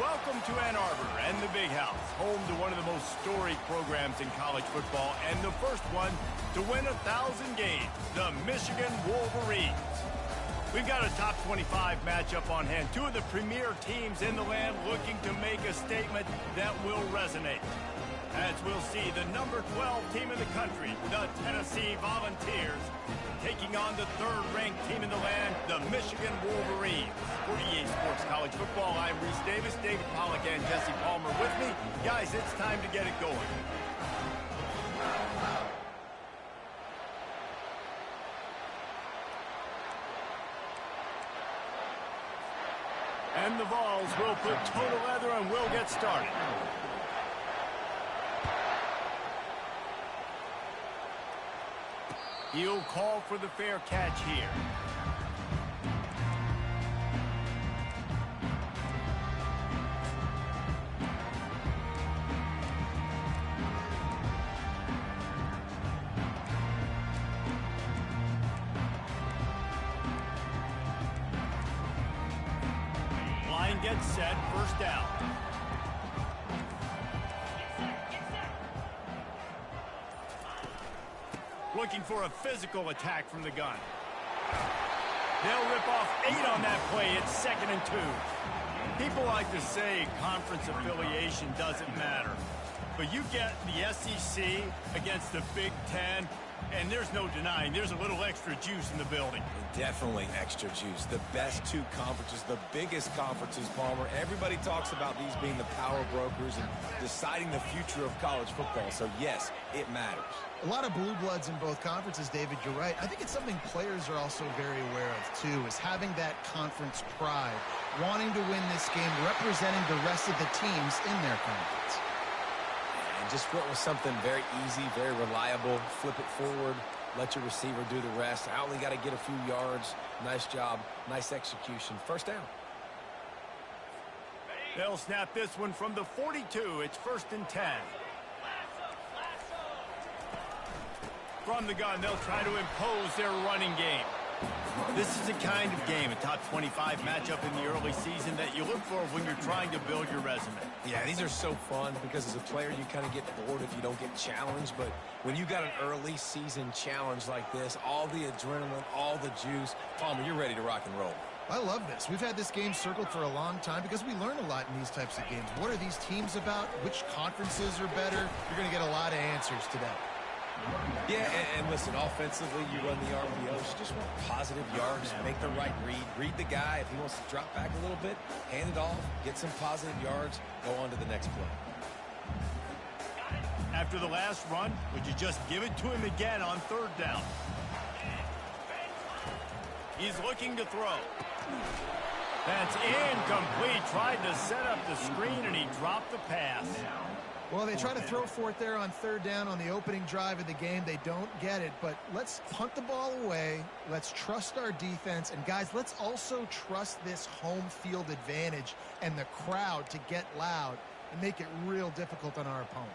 Welcome to Ann Arbor and the Big House, home to one of the most storied programs in college football and the first one to win 1,000 games, the Michigan Wolverines. We've got a top 25 matchup on hand, two of the premier teams in the land looking to make a statement that will resonate. As we'll see, the number 12 team in the country, the Tennessee Volunteers, taking on the third-ranked team in the land, the Michigan Wolverines. For EA Sports College Football, I'm Reese Davis, David Pollack, and Jesse Palmer with me. Guys, it's time to get it going. And the Vols will put total leather and we'll get started. He'll call for the fair catch here. Line gets set, first down. Looking for a physical attack from the gun. They'll rip off 8 on that play. It's 2nd and 2. People like to say conference affiliation doesn't matter. But you get the SEC against the Big Ten, and there's no denying there's a little extra juice in the building. Definitely extra juice. The best two conferences, the biggest conferences, Palmer. Everybody talks about these being the power brokers and deciding the future of college football. So, yes, it matters. A lot of blue bloods in both conferences, David, you're right. I think it's something players are also very aware of, too, is having that conference pride, wanting to win this game, representing the rest of the teams in their conference. And just went with something very easy, very reliable. Flip it forward, let your receiver do the rest. I only got to get a few yards. Nice job, nice execution. First down. They'll snap this one from the 42. It's 1st and 10. From the gun, they'll try to impose their running game. This is the kind of game, a top 25 matchup in the early season that you look for when you're trying to build your resume. Yeah, these are so fun because as a player, you kind of get bored if you don't get challenged. But when you got an early season challenge like this, all the adrenaline, all the juice, Palmer, you're ready to rock and roll. I love this. We've had this game circled for a long time because we learn a lot in these types of games. What are these teams about? Which conferences are better? You're going to get a lot of answers today. Yeah, and listen, offensively, you run the RPOs. You just want positive yards, make the right read the guy. If he wants to drop back a little bit, hand it off, get some positive yards, go on to the next play. After the last run, would you just give it to him again on 3rd down? He's looking to throw. That's incomplete. Tried to set up the screen, and he dropped the pass. Well, they try to throw for it there on 3rd down on the opening drive of the game. They don't get it, but let's punt the ball away. Let's trust our defense. And, guys, let's also trust this home field advantage and the crowd to get loud and make it real difficult on our opponent.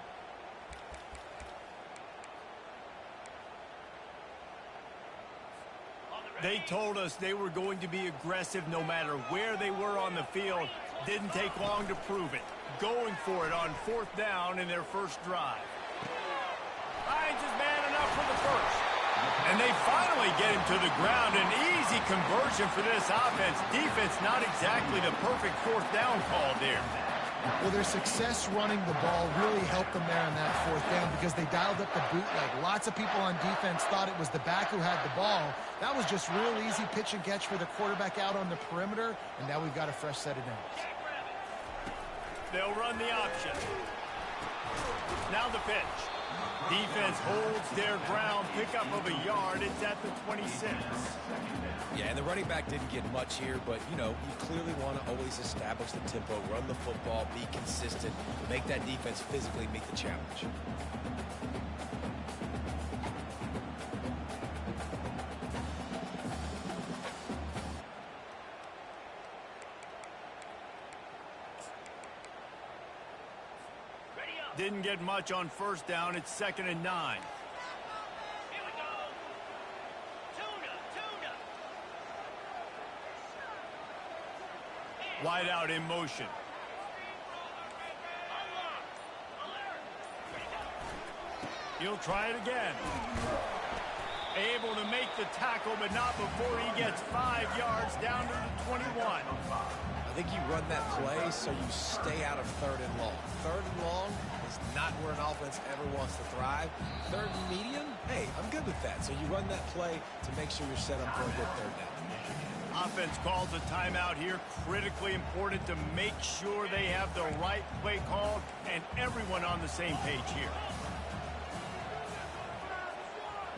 They told us they were going to be aggressive no matter where they were on the field. Didn't take long to prove it. Going for it on 4th down in their first drive. Hines is man enough for the first. And they finally get him to the ground. An easy conversion for this offense. Defense not exactly the perfect 4th down call there. Well, their success running the ball really helped them there on that 4th down because they dialed up the bootleg. Lots of people on defense thought it was the back who had the ball. That was just real easy pitch and catch for the quarterback out on the perimeter, and now we've got a fresh set of downs. They'll run the option. Now the pitch. Defense holds their ground. Pickup of a yard. It's at the 26. Yeah, and the running back didn't get much here, but, you know, you clearly want to always establish the tempo, run the football, be consistent, make that defense physically meet the challenge. Didn't get much on 1st down. It's 2nd and 9. Here we go. Tuna. Wide out in motion. He'll try it again. Able to make the tackle, but not before he gets 5 yards down to the 21. I think you run that play so you stay out of 3rd and long. 3rd and long is not where an offense ever wants to thrive. 3rd and medium, hey, I'm good with that. So you run that play to make sure you're set up for a good 3rd down. Offense calls a timeout here. Critically important to make sure they have the right play called and everyone on the same page here.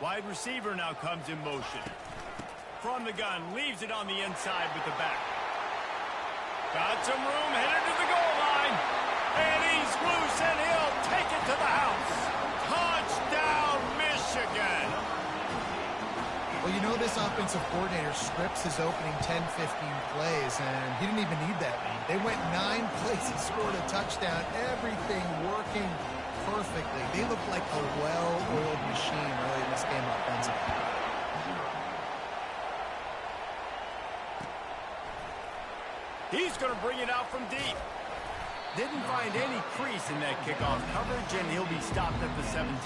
Wide receiver now comes in motion. From the gun, leaves it on the inside with the back. Got some room, headed to the goal line. And he's loose, and he'll take it to the house. Touchdown, Michigan. Well, you know this offensive coordinator scripts his opening 10, 15 plays, and he didn't even need that many. They went 9 plays and scored a touchdown. Everything working perfectly. They look like a well-oiled machine early in this game offensively. He's going to bring it out from deep. Didn't find any crease in that kickoff coverage, and he'll be stopped at the 17.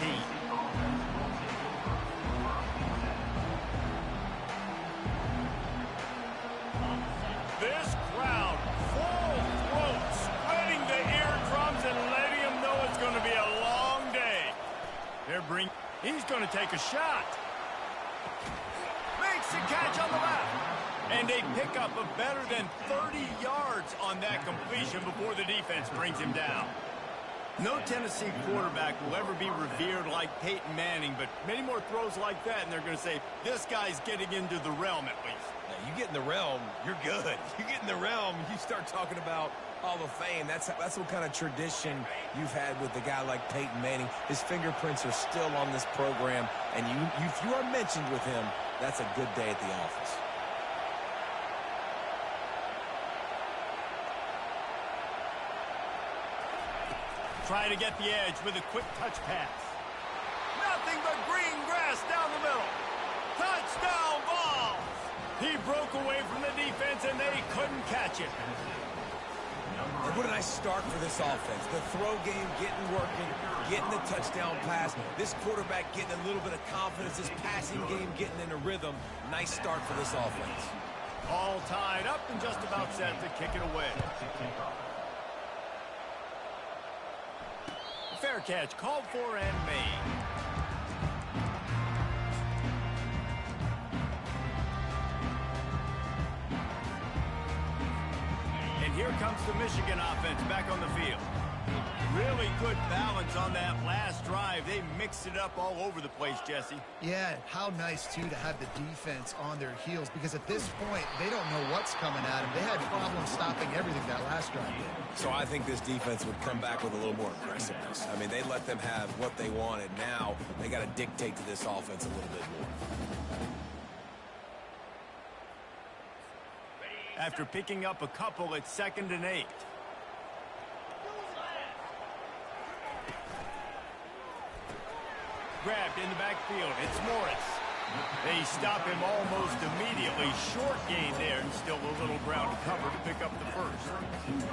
This crowd, full throat, spreading the eardrums and letting them know it's going to be a long day. He's going to take a shot. Makes the catch on the left. And they pick up a better than 30 yards on that completion before the defense brings him down. No Tennessee quarterback will ever be revered like Peyton Manning, but many more throws like that, and they're going to say, this guy's getting into the realm at least. Now, you get in the realm, you're good. You get in the realm, you start talking about Hall of Fame. That's what kind of tradition you've had with a guy like Peyton Manning. His fingerprints are still on this program, and if you are mentioned with him, that's a good day at the office. Try to get the edge with a quick touch pass. Nothing but green grass down the middle. Touchdown ball. He broke away from the defense, and they couldn't catch it. And what a nice start for this offense. The throw game getting working, getting the touchdown pass. This quarterback getting a little bit of confidence. This passing game getting in a rhythm. Nice start for this offense. All tied up and just about set to kick it away. Fair catch, called for and made. And here comes the Michigan offense back on the field. Really good balance on that last drive. They mixed it up all over the place, Jesse. Yeah, how nice, too, to have the defense on their heels, because at this point, they don't know what's coming at them. They had problems stopping everything that last drive did. So I think this defense would come back with a little more aggressiveness. I mean, they let them have what they wanted. Now they got to dictate to this offense a little bit more. After picking up a couple, it's 2nd and 8. Grabbed in the backfield. It's Morris. They stop him almost immediately. Short gain there, and still a little ground to cover to pick up the first.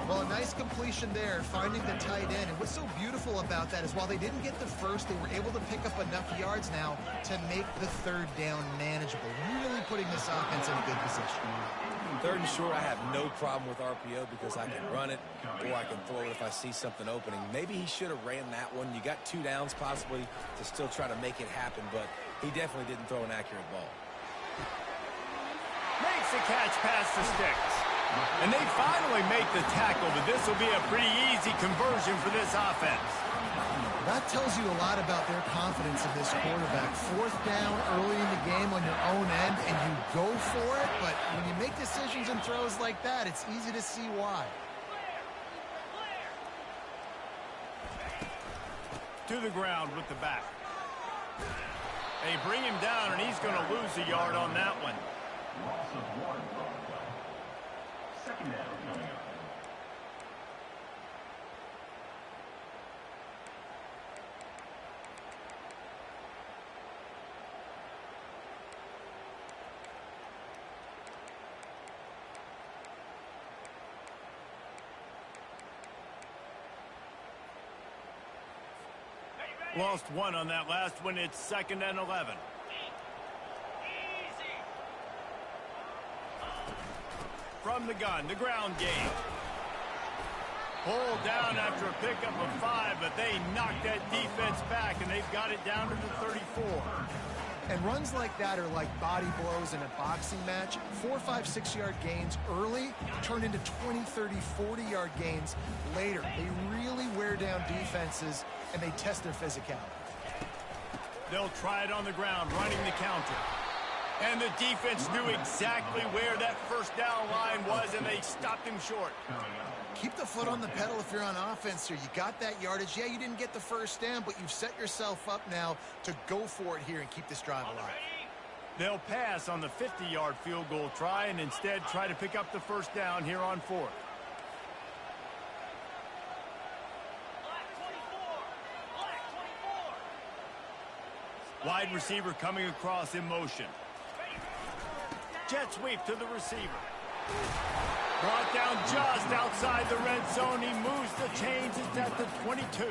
Well, a nice completion there, finding the tight end. And what's so beautiful about that is while they didn't get the first, they were able to pick up enough yards now to make the 3rd down manageable. Really putting this offense in a good position. 3rd and short, I have no problem with RPO because I can run it or I can throw it if I see something opening. Maybe he should have ran that one. You got 2 downs possibly to still try to make it happen, but he definitely didn't throw an accurate ball. Makes the catch past the sticks. And they finally make the tackle, but this will be a pretty easy conversion for this offense. That tells you a lot about their confidence in this quarterback. 4th down early in the game on your own end, and you go for it, but when you make decisions and throws like that, it's easy to see why. To the ground with the back. They bring him down, and he's going to lose a yard on that one. Loss of 1. 2nd down coming up. Lost one on that last one. It's 2nd and 11. From the gun, the ground game. Pulled down after a pickup of 5, but they knocked that defense back, and they've got it down to the 34. And runs like that are like body blows in a boxing match. 4, 5, 6-yard gains early turn into 20, 30, 40-yard gains later. They really wear down defenses, and they test their physicality. They'll try it on the ground, running the counter. And the defense knew exactly where that first down line was, and they stopped him short. Keep the foot on the pedal if you're on offense here. You got that yardage. Yeah, you didn't get the first down, but you've set yourself up now to go for it here and keep this drive alive. They'll pass on the 50-yard field goal try and instead try to pick up the first down here on 4th. Wide receiver coming across in motion. Jet sweep to the receiver. Brought down just outside the red zone. He moves the chains. It's at the 22.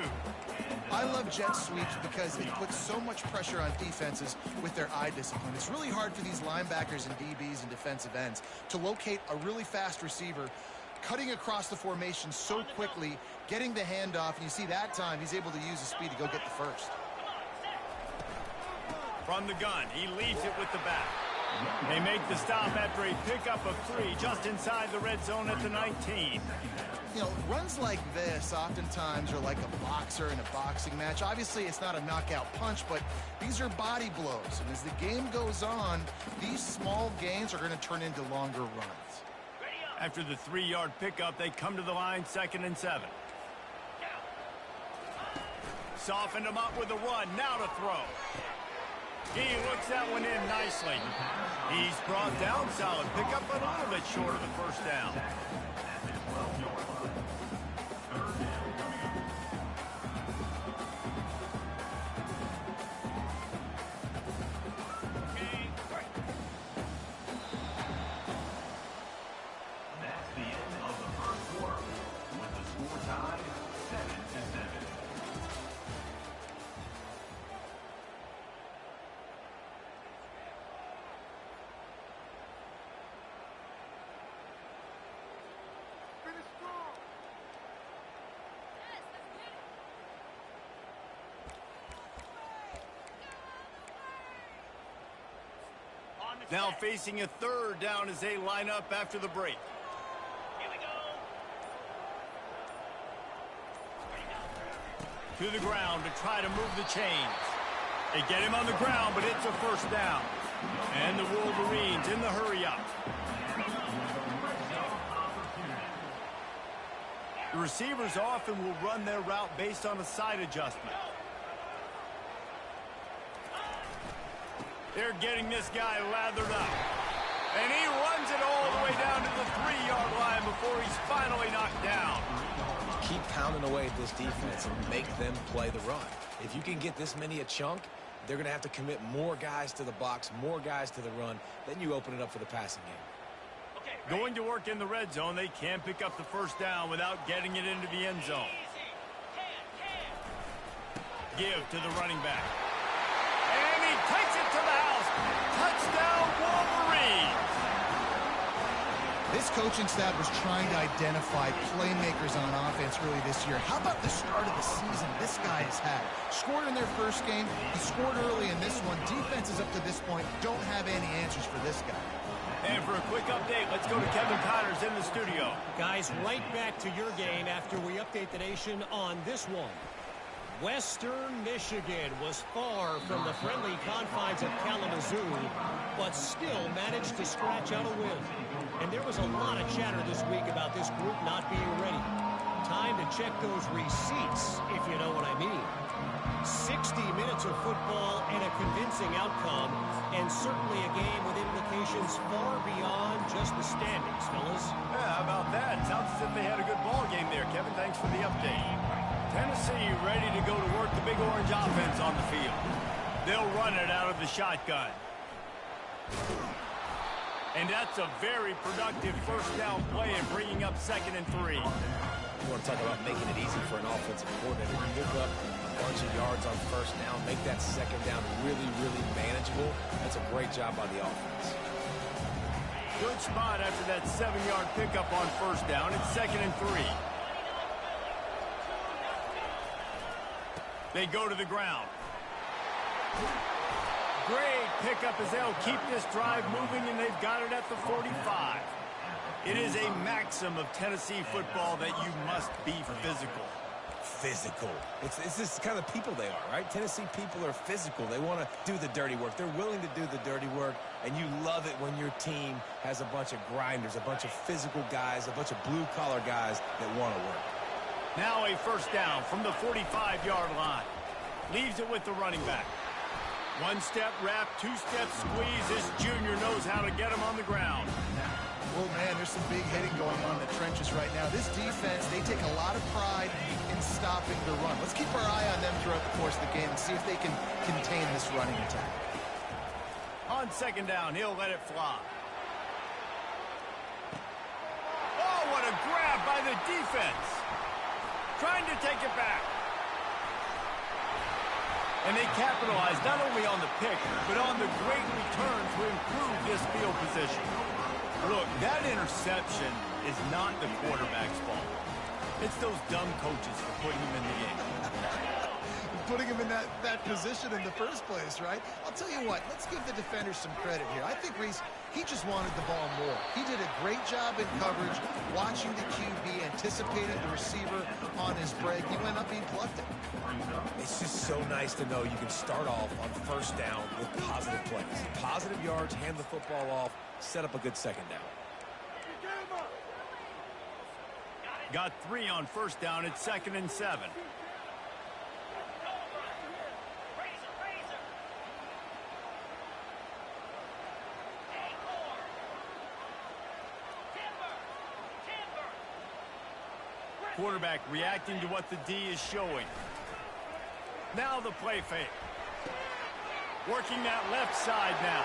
I love jet sweeps because they put so much pressure on defenses with their eye discipline. It's really hard for these linebackers and DBs and defensive ends to locate a really fast receiver cutting across the formation so quickly, getting the handoff, and you see that time he's able to use his speed to go get the first. From the gun, he leaves it with the back. They make the stop after a pickup of 3 just inside the red zone at the 19. You know, runs like this oftentimes are like a boxer in a boxing match. Obviously, it's not a knockout punch, but these are body blows. And as the game goes on, these small gains are going to turn into longer runs. After the 3-yard pickup, they come to the line, 2nd and 7. Softened him up with a run. Now to throw. He looks that one in nicely. He's brought down solid. Pick up a little bit short of the first down. That's the end of the first quarter, with the score tied 7-7. Now facing a 3rd down as they line up after the break. Here we go. To the ground to try to move the chains. They get him on the ground, but it's a first down. And the Wolverines in the hurry up. The receivers often will run their route based on a side adjustment. They're getting this guy lathered up. And he runs it all the way down to the 3-yard line before he's finally knocked down. Keep pounding away at this defense and make them play the run. If you can get this many a chunk, they're going to have to commit more guys to the box, more guys to the run. Then you open it up for the passing game. Going to work in the red zone, they can't pick up the first down without getting it into the end zone. Give to the running back. And he takes it to the house. Touchdown, Wolverines. This coaching staff was trying to identify playmakers on offense really this year. How about the start of the season this guy has had? Scored in their first game. He scored early in this one. Defenses up to this point don't have any answers for this guy. And for a quick update, let's go to Kevin Connors in the studio. Guys, right back to your game after we update the nation on this one. Western Michigan was far from the friendly confines of Kalamazoo, but still managed to scratch out a win. And there was a lot of chatter this week about this group not being ready. Time to check those receipts, if you know what I mean. 60 minutes of football and a convincing outcome, and certainly a game with implications far beyond just the standings, fellas. Yeah, how about that? Sounds as if they had a good ball game there, Kevin. Thanks for the update. Tennessee ready to go to work the Big Orange offense on the field. They'll run it out of the shotgun. And that's a very productive first down play and bringing up 2nd and 3. You want to talk about making it easy for an offensive coordinator. You pick up a bunch of yards on first down, make that second down really, really manageable. That's a great job by the offense. Good spot after that 7-yard pickup on first down. It's 2nd and 3. They go to the ground. Great pickup as they'll keep this drive moving, and they've got it at the 45. It is a maxim of Tennessee football that you must be physical. Physical. It's this kind of people they are, right? Tennessee people are physical. They want to do the dirty work. They're willing to do the dirty work, and you love it when your team has a bunch of grinders, a bunch of physical guys, a bunch of blue-collar guys that want to work. Now a first down from the 45-yard line. Leaves it with the running back. One-step wrap, two-step squeeze. This junior knows how to get him on the ground. Oh, man, there's some big hitting going on in the trenches right now. This defense, they take a lot of pride in stopping the run. Let's keep our eye on them throughout the course of the game and see if they can contain this running attack. On second down, he'll let it fly. Oh, what a grab by the defense. Trying to take it back. And they capitalize not only on the pick, but on the great return to improve this field position. Look, that interception is not the quarterback's fault. It's those dumb coaches for putting him in the game. Putting him in that position in the first place, right? I'll tell you what, let's give the defenders some credit here. I think Reese, he just wanted the ball more. He did a great job in coverage, watching the QB, anticipated the receiver on his break. He went up, he plucked it. It's just so nice to know you can start off on first down with positive plays. Positive yards, hand the football off, set up a good second down. Got 3 on first down. It's 2nd and 7. Quarterback reacting to what the D is showing. Now the play fake. Working that left side now.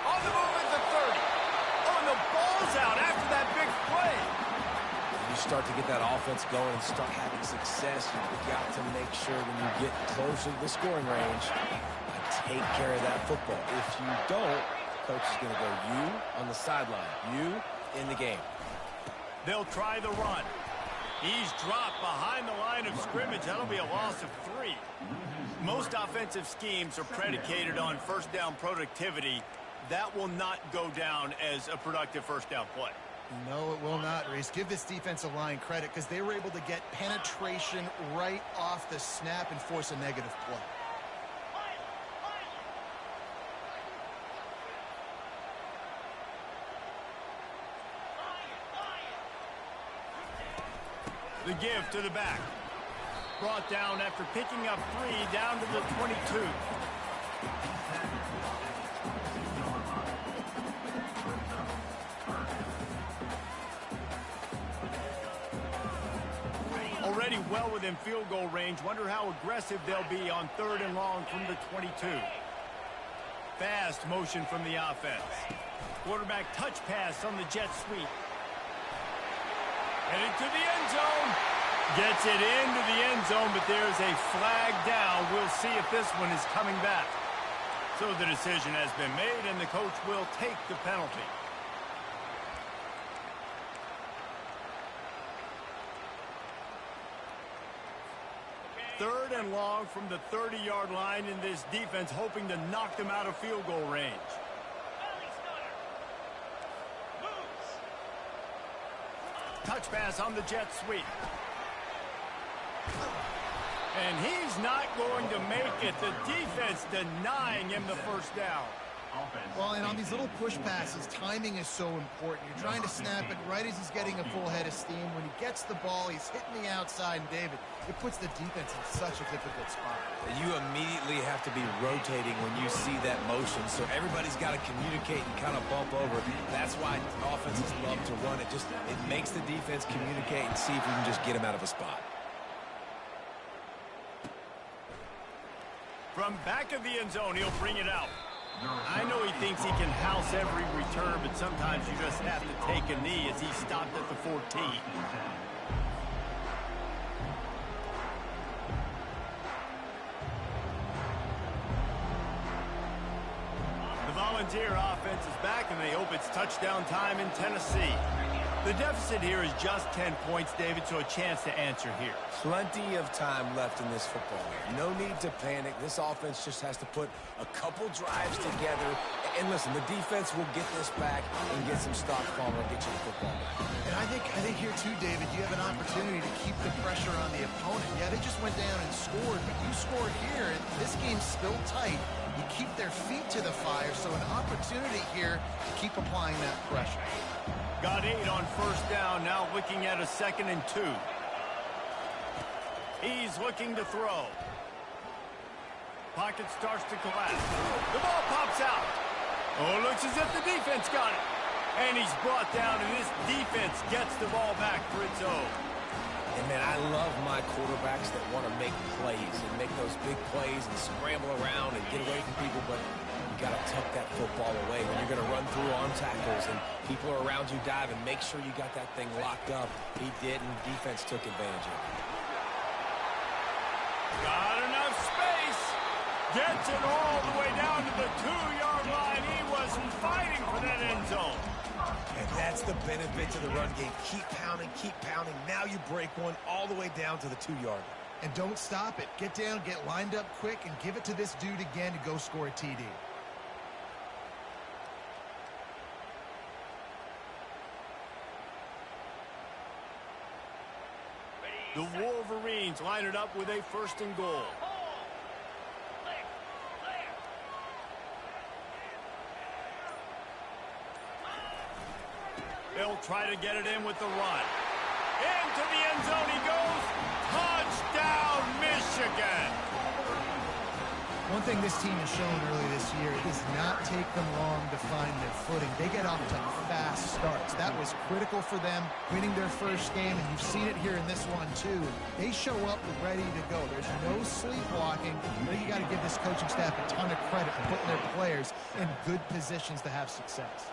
On the move at the 30. Oh, and the ball's out after that big play. When you start to get that offense going and start having success, you've got to make sure when you get closer to the scoring range, take care of that football. If you don't, coach is going to go you on the sideline, you in the game. They'll try the run. He's dropped behind the line of scrimmage. That'll be a loss of 3. Most offensive schemes are predicated on first down productivity. That will not go down as a productive first down play. No, it will not, Reese. Give this defensive line credit because they were able to get penetration right off the snap and force a negative play. The give to the back. Brought down after picking up 3 down to the 22. Already well within field goal range. Wonder how aggressive they'll be on 3rd and long from the 22. Fast motion from the offense. Quarterback touch pass on the jet sweep. Headed to the end zone. Gets it into the end zone, but there's a flag down. We'll see if this one is coming back. So the decision has been made, and the coach will take the penalty. Third and long from the 30-yard line, in this defense hoping to knock them out of field goal range. Touch pass on the jet sweep. And he's not going to make it. The defense denying him the first down. Well, and on these little push passes, timing is so important. You're trying to snap it right as he's getting a full head of steam. When he gets the ball, he's hitting the outside, and David, it puts the defense in such a difficult spot. You immediately have to be rotating when you see that motion, so everybody's got to communicate and kind of bump over. That's why offenses love to run it. It makes the defense communicate and see if we can just get him out of a spot. From back of the end zone, he'll bring it out. I know he thinks he can house every return, but sometimes you just have to take a knee as he stopped at the 14. runs here. Offense is back, and they hope it's touchdown time in Tennessee. The deficit here is just 10 points, David, so a chance to answer here. Plenty of time left in this football game. No need to panic. This offense just has to put a couple drives together. And listen, the defense will get this back and get some stops calm and get you the football back. And I think here too, David, you have an opportunity to keep the pressure on the opponent. Yeah, they just went down and scored, but you scored here, and this game's still tight. You keep their feet to the fire, so an opportunity here to keep applying that pressure. Got 8 on first down, now looking at a 2nd and 2. He's looking to throw. Pocket starts to collapse. The ball pops out. Oh, looks as if the defense got it. And he's brought down, and this defense gets the ball back for its own. And, man, I love my quarterbacks that want to make plays and make those big plays and scramble around and get away from people, but you got to tuck that football away when you're going to run through arm tackles and people are around you diving. Make sure you got that thing locked up. He did, and defense took advantage of it. Got enough space. Gets it all the way down to the 2-yard line. He was fighting for that end zone. And that's the benefit to the run game. Keep pounding, keep pounding. Now you break one all the way down to the 2-yard. And don't stop it. Get down, get lined up quick, and give it to this dude again to go score a TD. The Wolverines line it up with a 1st and goal. They'll try to get it in with the run. Into the end zone he goes. Touchdown, Michigan. One thing this team has shown early this year, it does not take them long to find their footing. They get off to fast starts. That was critical for them, winning their first game, and you've seen it here in this one too. They show up ready to go. There's no sleepwalking. You got to give this coaching staff a ton of credit for putting their players in good positions to have success.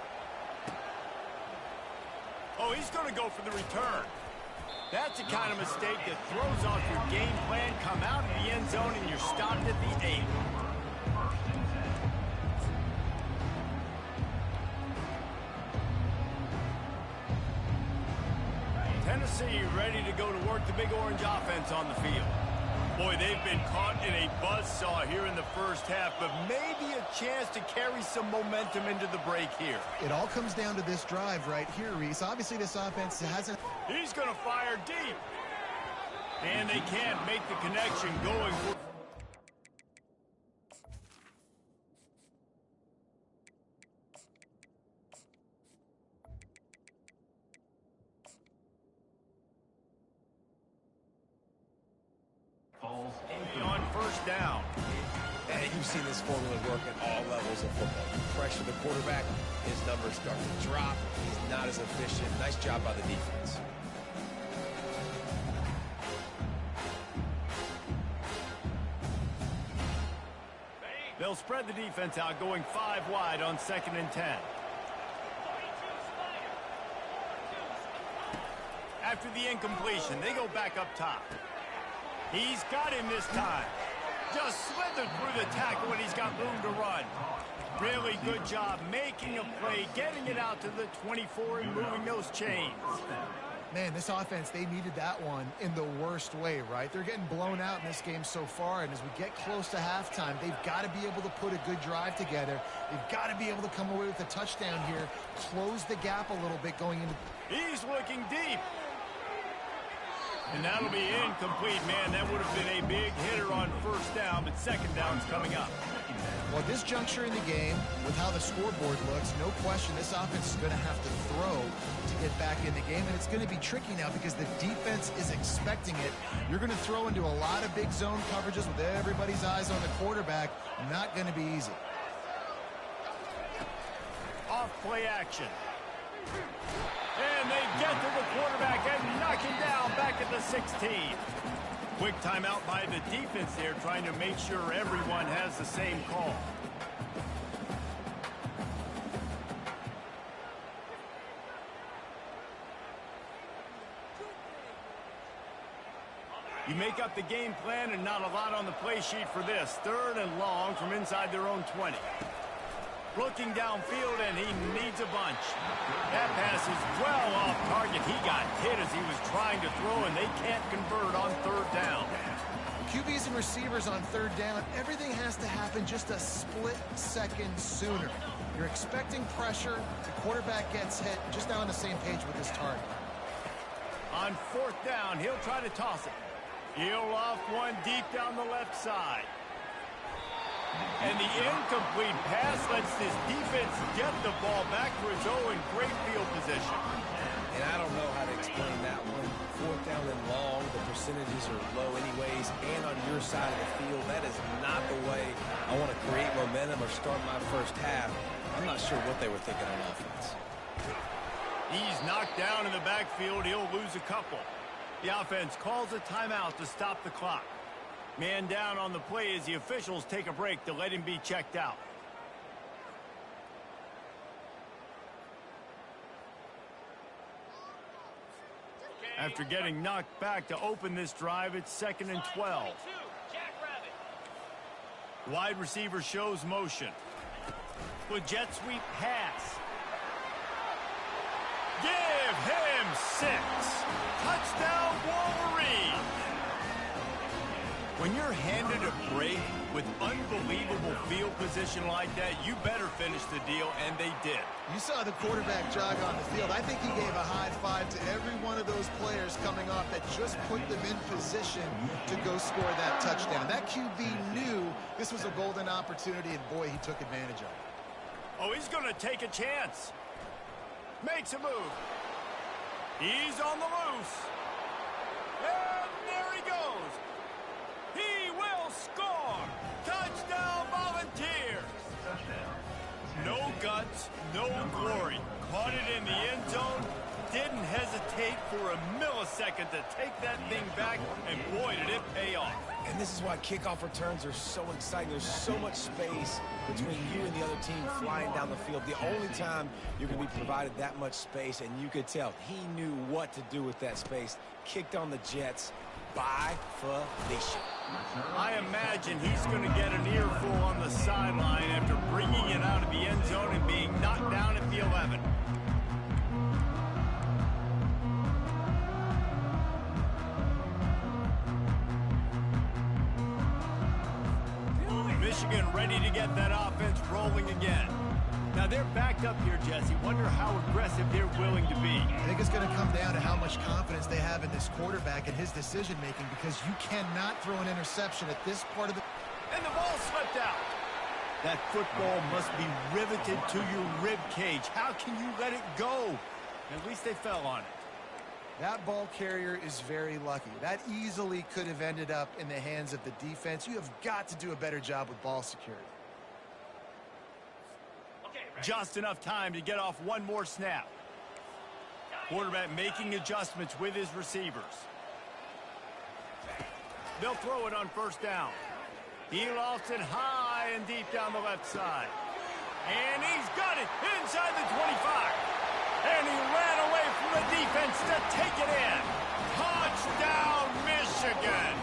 Oh, he's going to go for the return. That's the kind of mistake that throws off your game plan. Come out of the end zone and you're stopped at the 8. Tennessee ready to go to work the Big Orange offense on the field. Boy, they've been caught in a buzzsaw here in the first half, but maybe a chance to carry some momentum into the break here. It all comes down to this drive right here, Reese. Obviously, this offense hasn't... He's going to fire deep. And they can't make the connection going for... on first down. And you've seen this formula work at all levels of football. You pressure the quarterback, his numbers start to drop. He's not as efficient. Nice job by the defense. They'll spread the defense out, going 5 wide on 2nd and 10. After the incompletion, they go back up top. He's got him this time. Just slithered through the tackle and he's got room to run. Really good job making a play, getting it out to the 24 and moving those chains. Man, this offense, they needed that one in the worst way, right? They're getting blown out in this game so far, and as we get close to halftime, they've got to be able to put a good drive together. They've got to be able to come away with a touchdown here, close the gap a little bit going into... He's looking deep. And that'll be incomplete, man. That would have been a big hitter on first down, but second down's coming up. Well, at this juncture in the game, with how the scoreboard looks, no question this offense is going to have to throw to get back in the game, and it's going to be tricky now because the defense is expecting it. You're going to throw into a lot of big zone coverages with everybody's eyes on the quarterback. Not going to be easy. Off play action. And they get to the quarterback and knock him down back at the 16. Quick timeout by the defense there, trying to make sure everyone has the same call. You make up the game plan and not a lot on the play sheet for this. 3rd and long from inside their own 20. Looking downfield, and he needs a bunch. That pass is well off target. He got hit as he was trying to throw, and they can't convert on third down. QBs and receivers on third down, everything has to happen just a split second sooner. You're expecting pressure. The quarterback gets hit. Just now on the same page with his target. On fourth down, he'll try to toss it. He'll off one deep down the left side. And the incomplete pass lets this defense get the ball back for its own great field position. And I don't know how to explain that one. Fourth down and long, the percentages are low anyways, and on your side of the field, that is not the way I want to create momentum or start my first half. I'm not sure what they were thinking on offense. He's knocked down in the backfield. He'll lose a couple. The offense calls a timeout to stop the clock. Man down on the play as the officials take a break to let him be checked out. After getting knocked back to open this drive, it's 2nd and 12. Wide receiver shows motion. With jet sweep pass. Give him 6. Touchdown, Wolverine. When you're handed a break with unbelievable field position like that, you better finish the deal, and they did. You saw the quarterback jog on the field. I think he gave a high five to every one of those players coming off that just put them in position to go score that touchdown. That QB knew this was a golden opportunity, and boy, he took advantage of it. Oh, he's going to take a chance. Makes a move. He's on the loose. And there he goes. He will score. Touchdown, Volunteers. No guts, no glory. Caught it in the end zone. Didn't hesitate for a millisecond to take that thing back, and boy, did it pay off. And this is why kickoff returns are so exciting. There's so much space between you and the other team flying down the field. The only time you're going to be provided that much space, and you could tell he knew what to do with that space. Kicked on the Jets by Felicia. I imagine he's going to get an earful on the sideline after bringing it out of the end zone and being knocked down at the 11. Michigan ready to get that offense rolling again. Now they're backed up here, Jesse. Wonder how aggressive they're willing to be. I think it's going to come down to how much confidence they have in this quarterback and his decision-making, because you cannot throw an interception at this part of the... And the ball slipped out. That football must be riveted to your rib cage. How can you let it go? At least they fell on it. That ball carrier is very lucky. That easily could have ended up in the hands of the defense. You have got to do a better job with ball security. Just enough time to get off one more snap. Quarterback making adjustments with his receivers. They'll throw it on first down. He lofts it high and deep down the left side. And he's got it inside the 25. And he ran away from the defense to take it in. Touchdown, Michigan.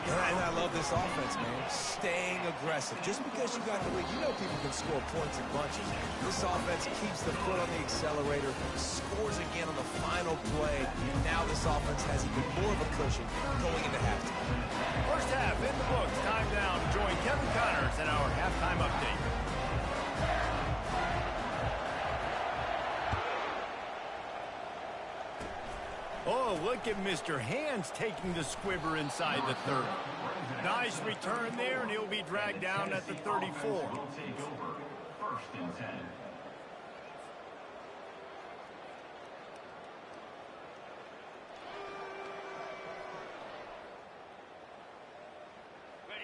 And I love this offense, man. Staying aggressive. Just because you got the lead, you know people can score points in bunches. This offense keeps the foot on the accelerator, scores again on the final play, and now this offense has even more of a cushion going into halftime. First half in the books. Time now to join Kevin Connors in our halftime update. Oh, look at Mr. Hands taking the squibber inside the 30. Nice return there, and he'll be dragged down at the 34. First and 10.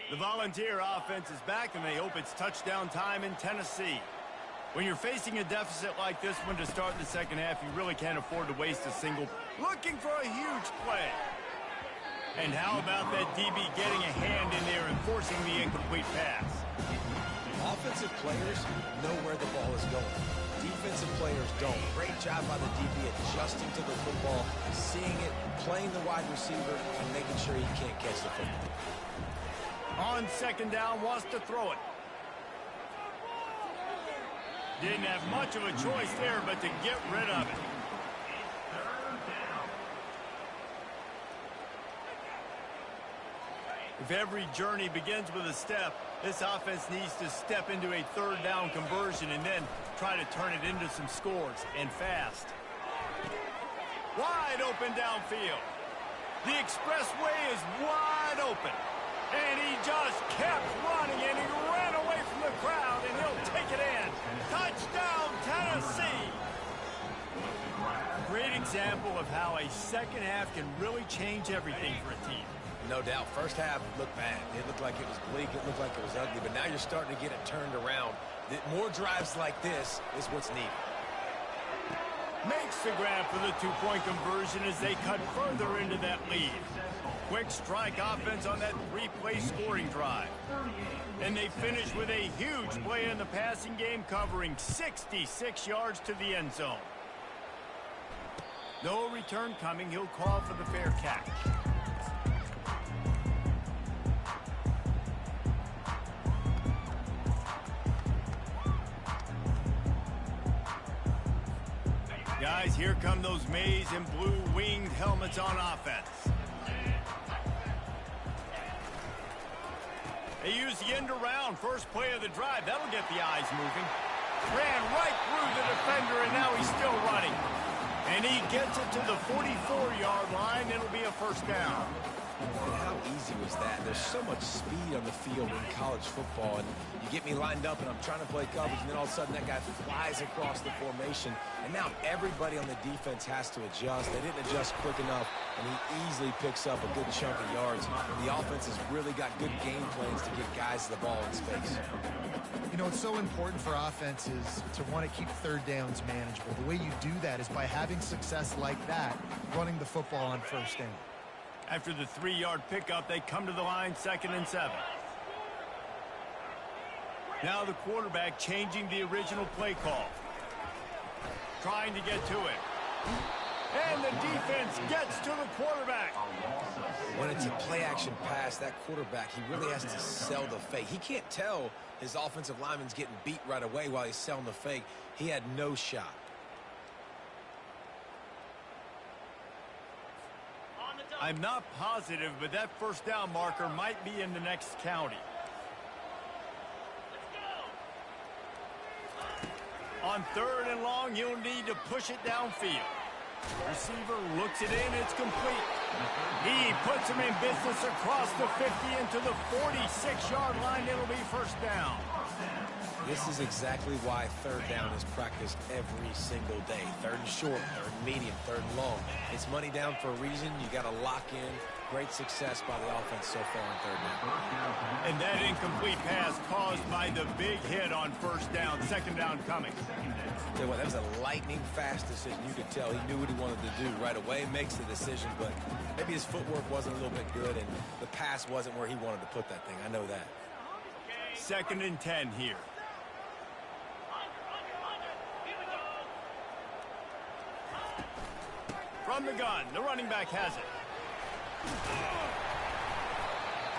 The Volunteer offense is back, and they hope it's touchdown time in Tennessee. When you're facing a deficit like this one to start the second half, you really can't afford to waste a single. Looking for a huge play. And how about that DB getting a hand in there and forcing the incomplete pass? Offensive players know where the ball is going. Defensive players don't. Great job by the DB adjusting to the football, seeing it, playing the wide receiver, and making sure he can't catch the football. On second down, wants to throw it. Didn't have much of a choice there but to get rid of it. If every journey begins with a step, this offense needs to step into a third down conversion and then try to turn it into some scores, and fast. Wide open downfield. The expressway is wide open. And he just kept running, and he ran away from the crowd, and he'll take it in. Touchdown, Tennessee! Great example of how a second half can really change everything for a team. No doubt. First half looked bad. It looked like it was bleak. It looked like it was ugly. But now you're starting to get it turned around. More drives like this is what's needed. Makes the grab for the two-point conversion as they cut further into that lead. Quick strike offense on that three-play scoring drive. And they finish with a huge play in the passing game, covering 66 yards to the end zone. No return coming. He'll call for the fair catch. Guys, here come those maize and blue winged helmets on offense. They use the end around. First play of the drive. That'll get the eyes moving. Ran right through the defender, and now he's still running. And he gets it to the 44-yard line. It'll be a first down. And how easy was that? There's so much speed on the field in college football, and you get me lined up and I'm trying to play coverage, and then all of a sudden that guy flies across the formation, and now everybody on the defense has to adjust. They didn't adjust quick enough, and he easily picks up a good chunk of yards. The offense has really got good game plans to get guys the ball in space. You know, it's so important for offenses to want to keep third downs manageable. The way you do that is by having success like that, running the football on first down. After the 3-yard pickup, they come to the line, 2nd and 7. Now the quarterback changing the original play call. Trying to get to it. And the defense gets to the quarterback. When it's a play-action pass, that quarterback, he really has to sell the fake. He can't tell his offensive lineman's getting beat right away while he's selling the fake. He had no shot. I'm not positive, but that first down marker might be in the next county. On 3rd and long, he'll need to push it downfield. Receiver looks it in, it's complete. He puts him in business across the 50 into the 46-yard line. It'll be first down. This is exactly why 3rd down is practiced every single day. 3rd and short, 3rd and medium, 3rd and long. It's money down for a reason. You got to lock in. Great success by the offense so far on 3rd down. And that incomplete pass caused by the big hit on first down. 2nd down coming. Tell you what, that was a lightning-fast decision. You could tell he knew what he wanted to do right away. Makes the decision, but maybe his footwork wasn't a little bit good, and the pass wasn't where he wanted to put that thing. I know that. 2nd and 10 here. From the gun, the running back has it.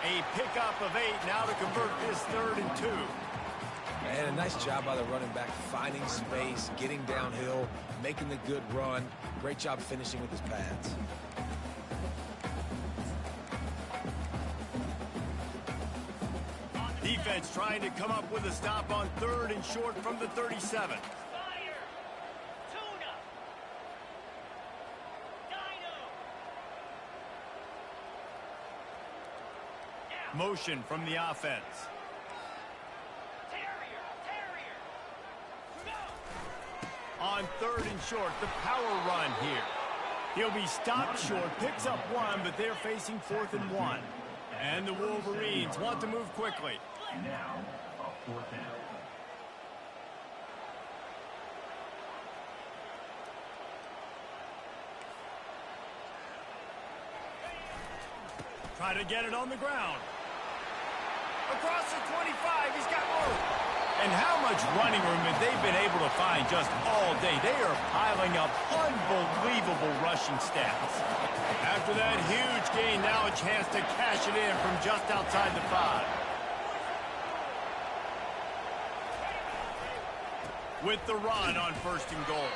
A pickup of 8 now to convert this 3rd and 2. And a nice job by the running back, finding space, getting downhill, making the good run. Great job finishing with his pads. Defense trying to come up with a stop on 3rd and short from the 37. Motion from the offense. On 3rd and short, the power run here. He'll be stopped short, picks up 1, but they're facing 4th and 1. And the Wolverines want to move quickly. Now, a 4th down. Try to get it on the ground. Across the 25, he's got room. And how much running room have they been able to find just all day? They are piling up unbelievable rushing stats. After that huge gain, now a chance to cash it in from just outside the 5. with the run on 1st and goal.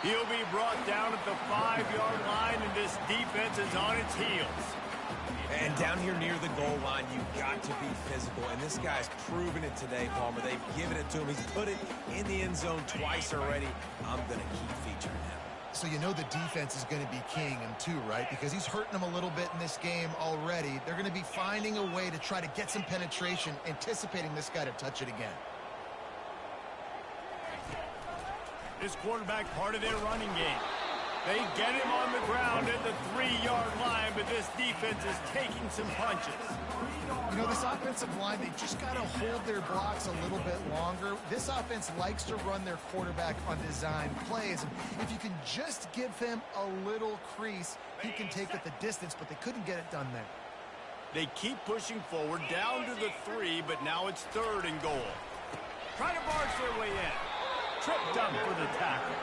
He'll be brought down at the 5-yard line, and this defense is on its heels. And down here near the goal line, you've got to be physical. And this guy's proven it today, Palmer. They've given it to him. He's put it in the end zone twice already. I'm going to keep featuring him. So you know the defense is going to be keying him too, right? Because he's hurting them a little bit in this game already. They're going to be finding a way to try to get some penetration, anticipating this guy to touch it again. This quarterback part of their running game. They get him on the ground at the 3-yard line, but this defense is taking some punches. You know, this offensive line, they just got to hold their blocks a little bit longer. This offense likes to run their quarterback on design plays. And if you can just give him a little crease, he can take it the distance, but they couldn't get it done there. They keep pushing forward down to the 3, but now it's 3rd and goal. Trying to barge their way in. Tripped up for the tackle.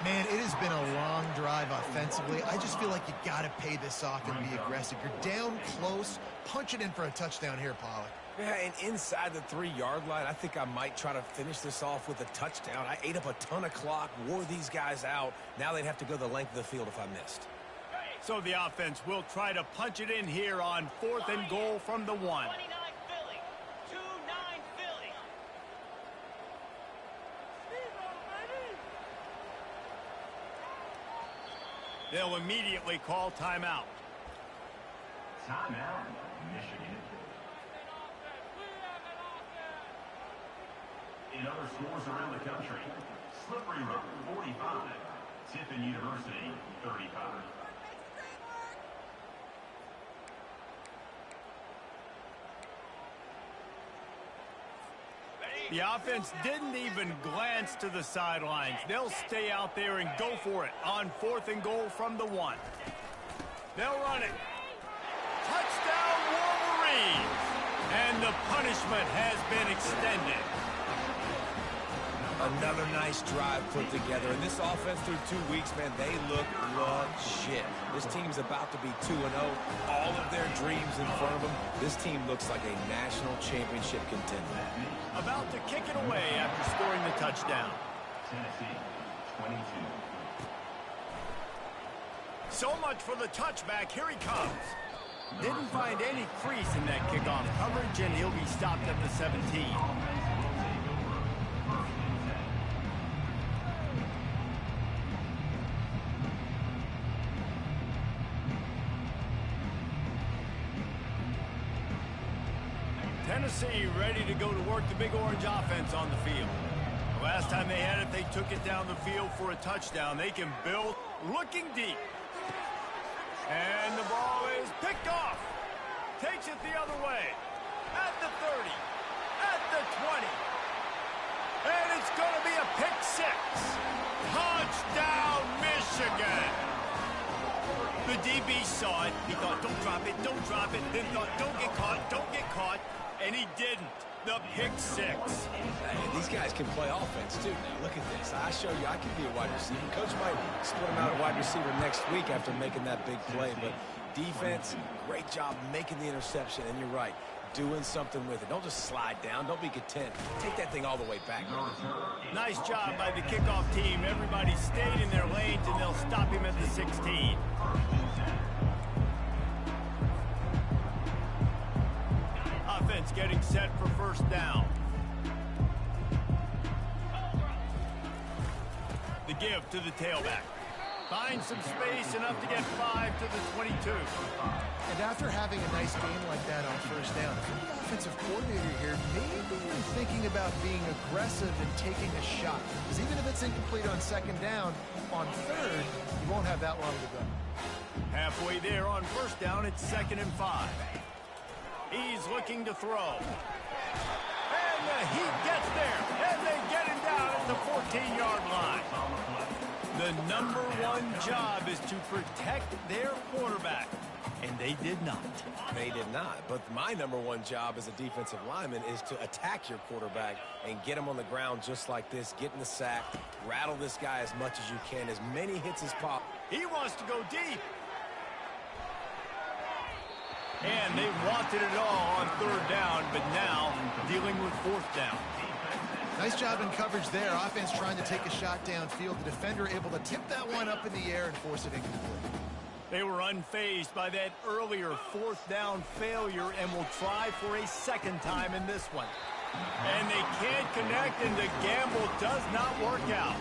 Man, it has been a long drive offensively. I just feel like you got to pay this off and be aggressive. You're down close. Punch it in for a touchdown here, Pollock. Yeah, and inside the 3-yard line, I think I might try to finish this off with a touchdown. I ate up a ton of clock, wore these guys out. Now they'd have to go the length of the field if I missed. So the offense will try to punch it in here on 4th and goal from the 1. 29 Philly. 2-9 Philly. They'll immediately call timeout. Timeout, Michigan. In other schools around the country, Slippery Rock, 45. Tiffin University, 35. The offense didn't even glance to the sidelines. They'll stay out there and go for it on 4th and goal from the 1. They'll run it. Touchdown, Wolverines! And the punishment has been extended. Another nice drive put together. And this offense through 2 weeks, man, they look legit. This team's about to be 2-0. All of their dreams in front of them. This team looks like a national championship contender. About to kick it away after scoring the touchdown. Tennessee, 22. So much for the touchback. Here he comes. Didn't find any crease in that kickoff coverage, and he'll be stopped at the 17. Tennessee ready to go to work the Big Orange offense on the field. The last time they had it, they took it down the field for a touchdown. They can build, looking deep. And the ball is picked off. Takes it the other way. At the 30. At the 20. And it's going to be a pick 6. Touchdown, Michigan. The DB saw it. He thought, don't drop it, don't drop it. Then thought, don't get caught, don't get caught. And he didn't. The pick 6. Hey, these guys can play offense, too. Now, look at this. I show you I can be a wide receiver. Coach might split him out at wide receiver next week after making that big play. But defense, great job making the interception. And you're right, doing something with it. Don't just slide down. Don't be content. Take that thing all the way back. Nice job by the kickoff team. Everybody stayed in their lanes, and they'll stop him at the 16. Offense getting set for 1st down. The give to the tailback. Finds some space, enough to get 5 to the 22. And after having a nice game like that on 1st down, if you're the offensive coordinator here, maybe you're thinking about being aggressive and taking a shot. Because even if it's incomplete on 2nd down, on 3rd, you won't have that long to go. Halfway there on 1st down, it's 2nd and 5. He's looking to throw. And the Heat gets there. And they get him down at the 14-yard line. The number 1 job is to protect their quarterback. And they did not. They did not. But my number 1 job as a defensive lineman is to attack your quarterback and get him on the ground just like this. Get in the sack. Rattle this guy as much as you can. As many hits as possible. He wants to go deep. And they wanted it all on 3rd down, but now dealing with 4th down. Nice job in coverage there. Offense trying to take a shot downfield. The defender able to tip that one up in the air and force it incomplete. They were unfazed by that earlier fourth down failure and will try for a second time in this one. And they can't connect, and the gamble does not work out.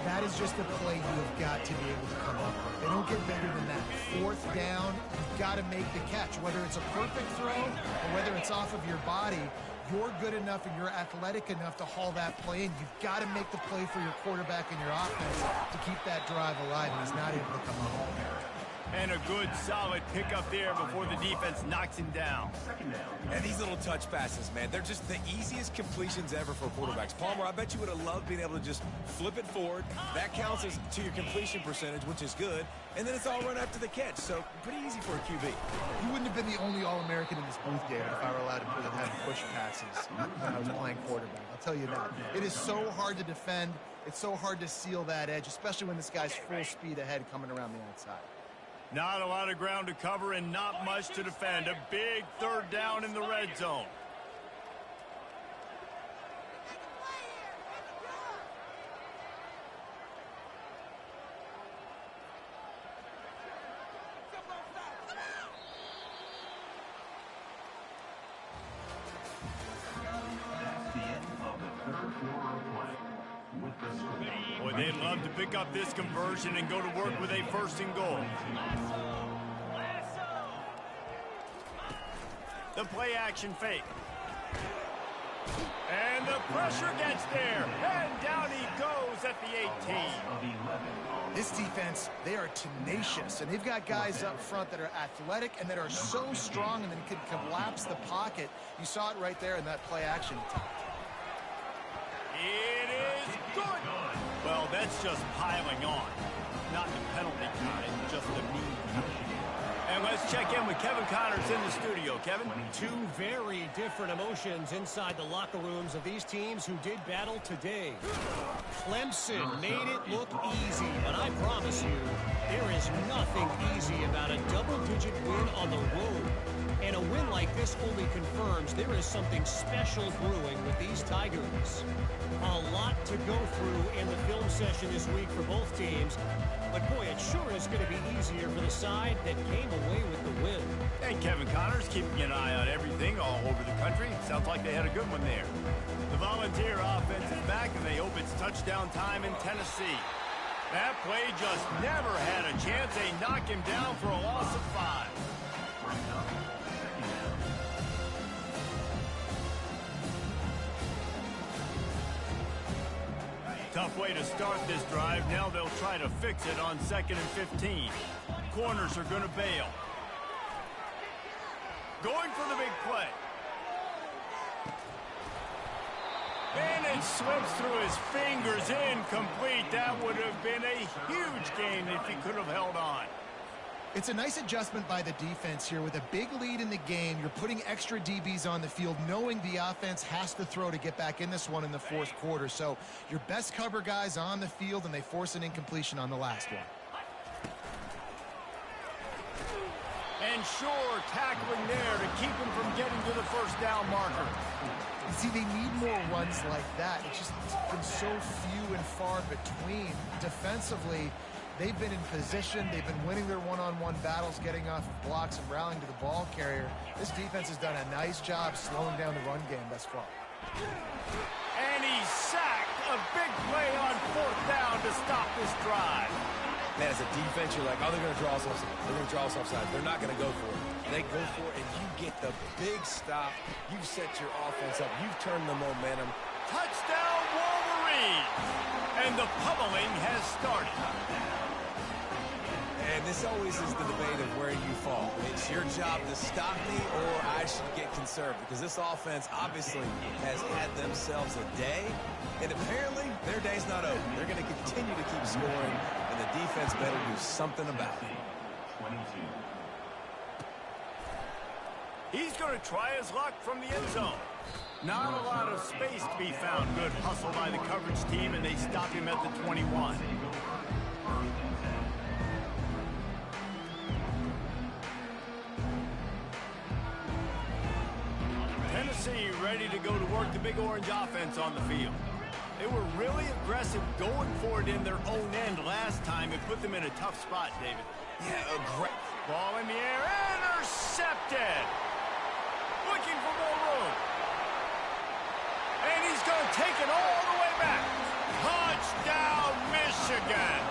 That is just a play you have got to be able to come up with. They don't get better than that. Fourth down, you've got to make the catch. Whether it's a perfect throw or whether it's off of your body, you're good enough and you're athletic enough to haul that play in. You've got to make the play for your quarterback and your offense to keep that drive alive, and he's not able to come up with it. And a good, solid pickup there before the defense knocks him down. And these little touch passes, man, they're just the easiest completions ever for quarterbacks. Palmer, I bet you would have loved being able to just flip it forward. That counts as to your completion percentage, which is good. And then it's all run after the catch, so pretty easy for a QB. You wouldn't have been the only All-American in this booth, David, if I were allowed to put it having push passes when I was playing quarterback. I'll tell you that. It is so hard to defend. It's so hard to seal that edge, especially when this guy's full speed ahead coming around the outside. Not a lot of ground to cover and not much to defend. A big third down in the red zone. That's the end of the third quarter of play. With the score. Boy, they'd love to pick up this conversion and go to work with a first and goal. The play action fake. And the pressure gets there. And down he goes at the 18. This defense, they are tenacious, and they've got guys up front that are athletic and that are so strong and then can collapse the pocket. You saw it right there in that play action attempt. It is good. Well, that's just piling on. Not the penalty kind, just the mean kind. And let's check in with Kevin Connors in the studio. Kevin? Two very different emotions inside the locker rooms of these teams who did battle today. Clemson made it look easy, but I promise you, there is nothing easy about a double-digit win on the road. And a win like this only confirms there is something special brewing with these Tigers. A lot to go through in the film session this week for both teams. But boy, it sure is going to be easier for the side that came away with the win. And Kevin Connors keeping an eye on everything all over the country. Sounds like they had a good one there. The Volunteer offense is back, and they hope it's touchdown time in Tennessee. That play just never had a chance. They knock him down for a loss of 5. Tough way to start this drive. Now they'll try to fix it on 2nd and 15. Corners are going to bail. Going for the big play. And it slips through his fingers, incomplete. That would have been a huge gain if he could have held on. It's a nice adjustment by the defense here. With a big lead in the game, you're putting extra DBs on the field, knowing the offense has to throw to get back in this one in the fourth quarter. So your best cover guys on the field, and they force an incompletion on the last one. And sure, tackling there to keep him from getting to the first down marker. You see, they need more runs like that. It's just been so few and far between. Defensively, they've been in position. They've been winning their one-on-one battles, getting off of blocks and rallying to the ball carrier. This defense has done a nice job slowing down the run game thus far. And he's sacked. A big play on 4th down to stop this drive. Man, as a defense, you're like, oh, they're going to draw us offside. They're going to draw us offside. They're not going to go for it. They go for it, and you get the big stop. You've set your offense up. You've turned the momentum. Touchdown, Wolverines! And the pummeling has started. And this always is the debate of where you fall. It's your job to stop me, or I should get conservative. Because this offense obviously has had themselves a day. And apparently, their day's not over. They're going to continue to keep scoring, and the defense better do something about it. 22. He's going to try his luck from the end zone. Not a lot of space to be found. Good hustle by the coverage team, and they stop him at the 21. see ready to go to work the Big Orange offense on the field. They were really aggressive going for it in their own end last time. It put them in a tough spot, David. Yeah, Ball in the air, intercepted. Looking for more room. And he's going to take it all the way back. Touchdown, Michigan.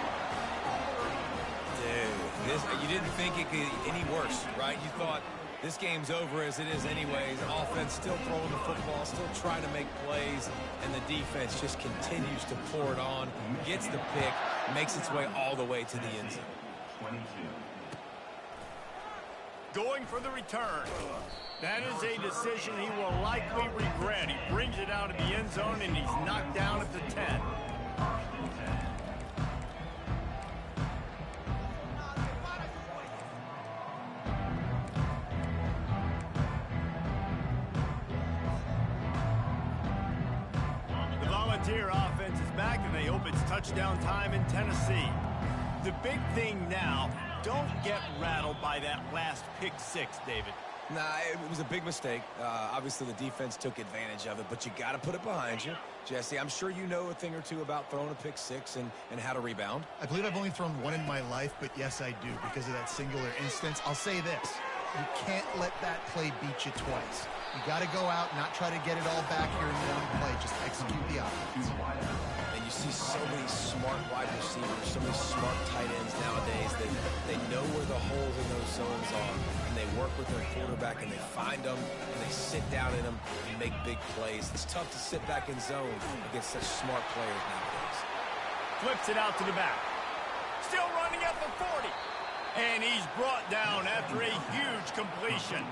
Dude, you didn't think it could get any worse, right? You thought this game's over as it is anyways. Offense still throwing the football, still trying to make plays, and the defense just continues to pour it on, gets the pick, makes its way all the way to the end zone. 22. Going for the return. That is a decision he will likely regret. He brings it out of the end zone, and he's knocked down at the 10. The Volunteer offense is back, and they hope it's touchdown time in Tennessee. The big thing now, don't get rattled by that last pick six, David. Nah, it was a big mistake. Obviously, the defense took advantage of it, but you got to put it behind you. Jesse, I'm sure you know a thing or two about throwing a pick six and how to rebound. I believe I've only thrown one in my life, but yes, I do because of that singular instance. I'll say this. You can't let that play beat you twice. You got to go out and not try to get it all back here in one play. Just execute the offense. And you see so many smart wide receivers, so many smart tight ends nowadays that they know where the holes in those zones are, and they work with their quarterback, and they find them, and they sit down in them and make big plays. It's tough to sit back in zone against such smart players nowadays. Flips it out to the back. Still running at the 40. And he's brought down after a huge completion.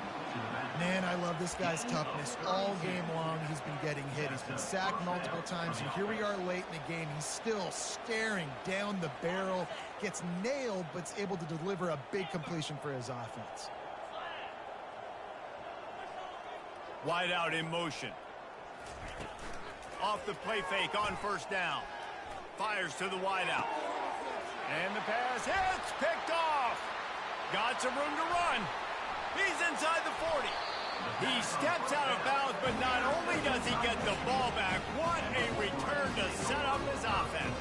Man, I love this guy's toughness. All game long, he's been getting hit. He's been sacked multiple times, and here we are late in the game. He's still staring down the barrel, gets nailed, but is able to deliver a big completion for his offense. Wide out in motion. Off the play fake on first down. Fires to the wide out. And the pass hits, picked off. Got some room to run. He's inside the 40. He steps out of bounds, but not only does he get the ball back, what a return to set up his offense.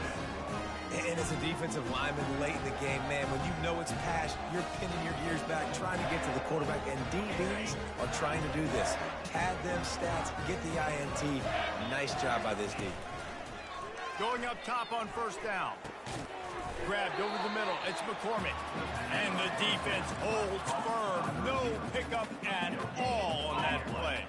And as a defensive lineman late in the game, man, when you know it's pass, you're pinning your ears back, trying to get to the quarterback, and DBs are trying to do this. Pad them stats, get the INT. Nice job by this D. Going up top on first down. Grabbed over the middle. It's McCormick. And the defense holds firm. No pickup at all on that play.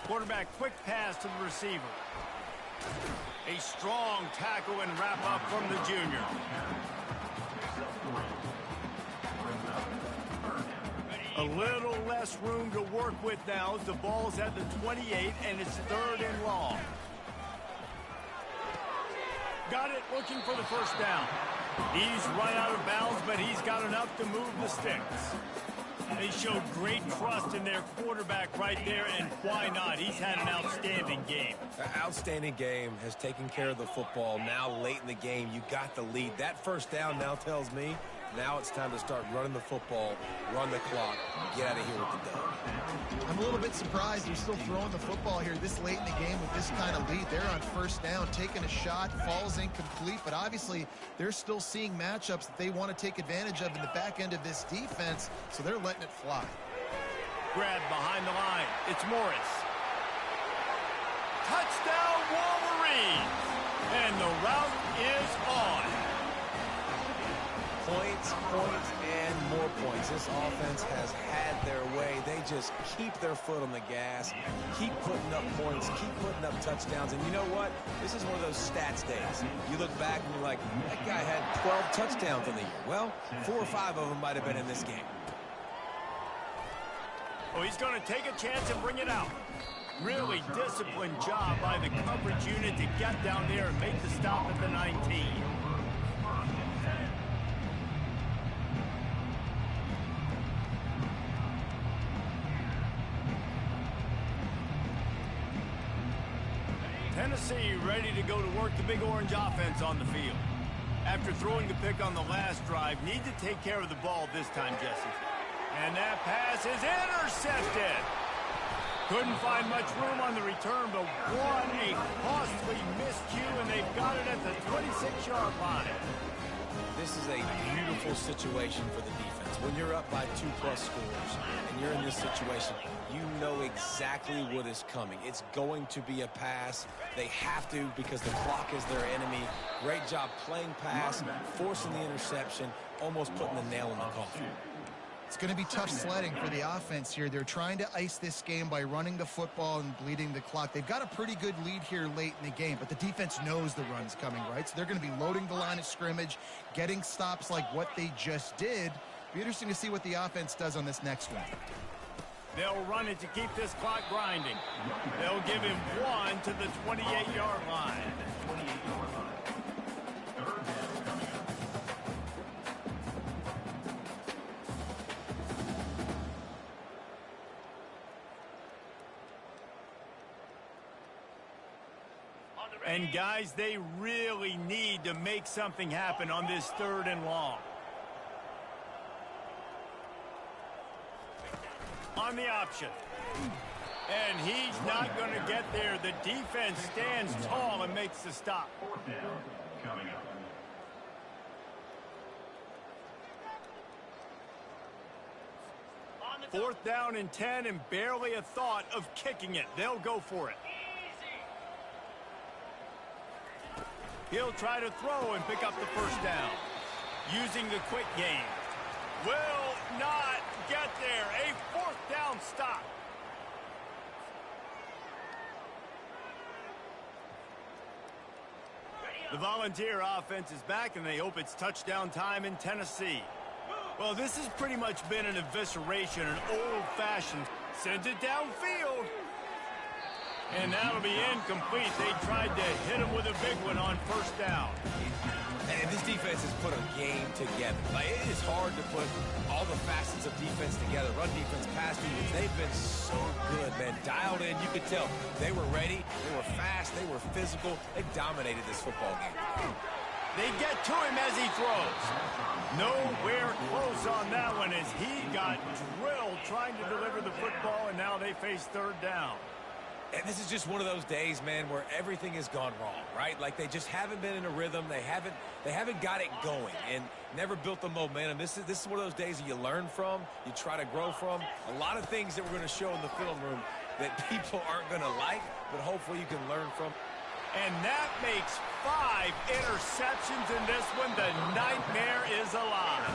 Quarterback quick pass to the receiver. A strong tackle and wrap up from the junior. A little less room to work with now as the ball's at the 28 and it's 3rd and long. Got it, looking for the first down. He's run out of bounds, but he's got enough to move the sticks. They showed great trust in their quarterback right there, and why not? He's had an outstanding game. An outstanding game, has taken care of the football. Now late in the game, you got the lead. That first down now tells me now it's time to start running the football, run the clock, get out of here with the dub. I'm a little bit surprised they're still throwing the football here this late in the game with this kind of lead. They're on first down, taking a shot, falls incomplete, but obviously they're still seeing matchups that they want to take advantage of in the back end of this defense, so they're letting it fly. Grab behind the line. It's Morris. Touchdown, Wolverines! And the route is on. Points, and more points. This offense has had their way. They just keep their foot on the gas, keep putting up points, keep putting up touchdowns. And you know what? This is one of those stats days. You look back and you're like, that guy had 12 touchdowns in the year. Well, 4 or 5 of them might have been in this game. Oh, he's going to take a chance and bring it out. Really disciplined job by the coverage unit to get down there and make the stop at the 19. Tennessee ready to go to work the Big Orange offense on the field. After throwing the pick on the last drive, need to take care of the ball this time, Jesse. And that pass is intercepted. Couldn't find much room on the return, but what a costly miscue, and they've got it at the 26-yard line. This is a beautiful situation for the defense. When you're up by 2+ scores and you're in this situation, you know exactly what is coming. It's going to be a pass. They have to because the clock is their enemy. Great job playing pass, forcing the interception, almost putting the nail in the coffin. It's going to be tough sledding for the offense here. They're trying to ice this game by running the football and bleeding the clock. They've got a pretty good lead here late in the game, but the defense knows the run's coming, right? So they're going to be loading the line of scrimmage, getting stops like what they just did. Be interesting to see what the offense does on this next one. They'll run it to keep this clock grinding. They'll give him one to the 28-yard line. And guys, they really need to make something happen on this 3rd and long. On the option. And he's not going to get there. The defense stands tall and makes the stop. 4th down coming up. Fourth down and 10 and barely a thought of kicking it. They'll go for it. He'll try to throw and pick up the first down. Using the quick game. Will not get there. A 4th down stop. The Volunteer offense is back, and they hope it's touchdown time in Tennessee. Well, this has pretty much been an evisceration, an old-fashioned send it downfield. And that'll be incomplete. They tried to hit him with a big one on first down. And this defense has put a game together. Like, it is hard to put all the facets of defense together. Run defense, pass defense. They've been so good, man. Dialed in. You could tell they were ready. They were fast. They were physical. They dominated this football game. They get to him as he throws. Nowhere close on that one as he got drilled trying to deliver the football, and now they face 3rd down. And this is just one of those days, man, where everything has gone wrong, right? Like, they just haven't been in a rhythm. They haven't got it going and never built the momentum. This is one of those days that you learn from, you try to grow from. A lot of things that we're going to show in the film room that people aren't going to like, but hopefully you can learn from. And that makes 5 interceptions in this one. The nightmare is alive.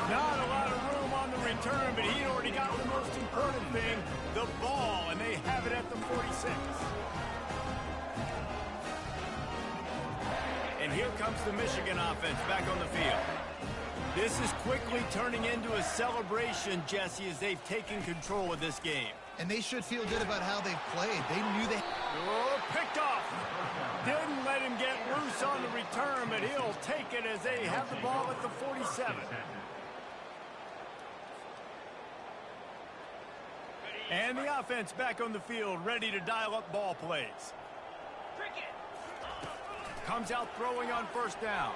Not a lot of room on the return, but he already got the most important thing, the ball, and they have it at the 46. And here comes the Michigan offense back on the field. This is quickly turning into a celebration, Jesse, as they've taken control of this game. And they should feel good about how they've played. They knew they... Oh, picked off. Didn't let him get loose on the return, but he'll take it as they have the ball at the 47. And the offense back on the field, ready to dial up ball plays. Comes out throwing on first down.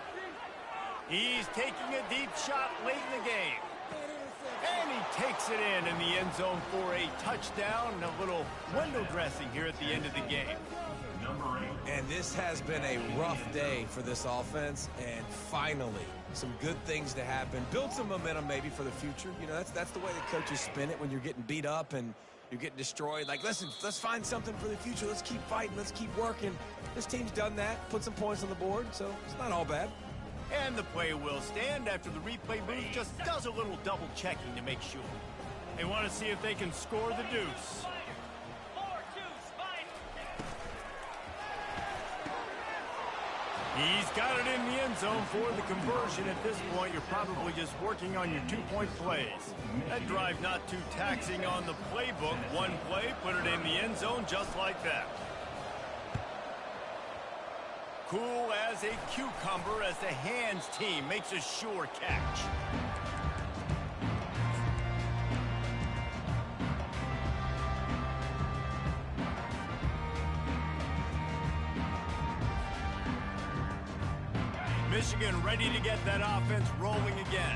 He's taking a deep shot late in the game. And he takes it in the end zone for a touchdown and a little window dressing here at the end of the game. And this has been a rough day for this offense, and finally some good things to happen. Build some momentum maybe for the future. You know, that's the way the coaches spin it when you're getting beat up and you're getting destroyed. Like, listen, let's find something for the future. Let's keep fighting. Let's keep working. This team's done that, put some points on the board, so it's not all bad. And the play will stand after the replay booth just does a little double checking to make sure. They want to see if they can score the deuce. He's got it in the end zone for the conversion. At this point, you're probably just working on your two-point plays. That drive not too taxing on the playbook. One play, put it in the end zone just like that. Cool as a cucumber as the hands team makes a sure catch. Michigan ready to get that offense rolling again.